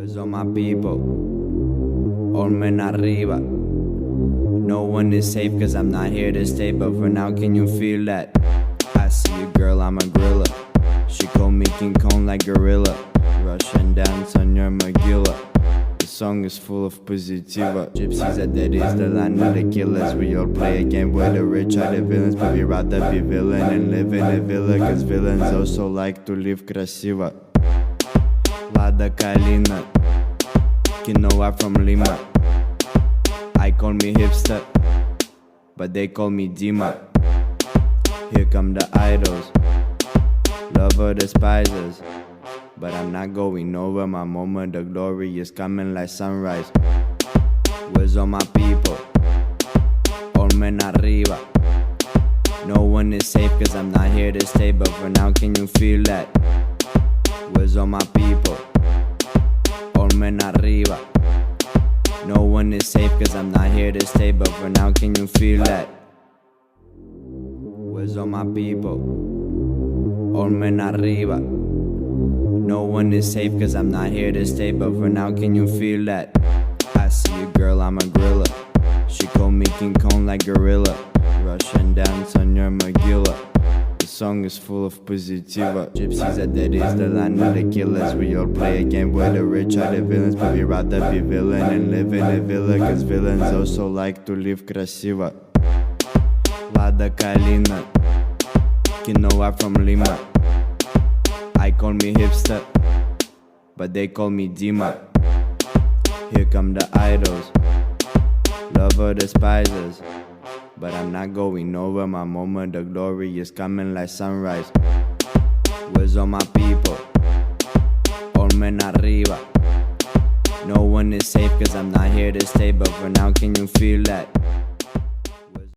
Pues all my people, all men arriba. No one is safe cause I'm not here to stay, but for now can you feel that? I see a girl, I'm a gorilla. She call me King Kong like gorilla. Rush and dance on your Magilla. The song is full of positiva. Gypsies are dead, is the land of the killers. We all play a game where the rich are the villains, but we rather be villain and live in a villa, cause villains also like to live красиво. Lada Kalina, quinoa from Lima. I call me hipster, but they call me Dima. Here come the idols, lover despisers, but I'm not going over. My moment of glory is coming like sunrise. Where's all my people? All men arriba. No one is safe cause I'm not here to stay, but for now can you feel that? Where's all my people? All men arriba. No one is safe cause I'm not here to stay, but for now can you feel that? Where's all my people? All men arriba. No one is safe cause I'm not here to stay, but for now can you feel that? I see a girl, I'm a gorilla. She call me King Kong like gorilla. Rush and dance on your Magilla. The song is full of positiva. Gypsies are dead, is the land of the killers. We all play a game where the rich are the villains, but we rather be villain and live in a villa, cause villains also like to live красиво. Lada Kalina, quinoa from Lima. I call me hipster, but they call me Dima. Here come the idols, lover despisers, but I'm not going over. My moment of glory is coming like sunrise. Where's all my people? All men arriba. No one is safe cause I'm not here to stay, but for now can you feel that?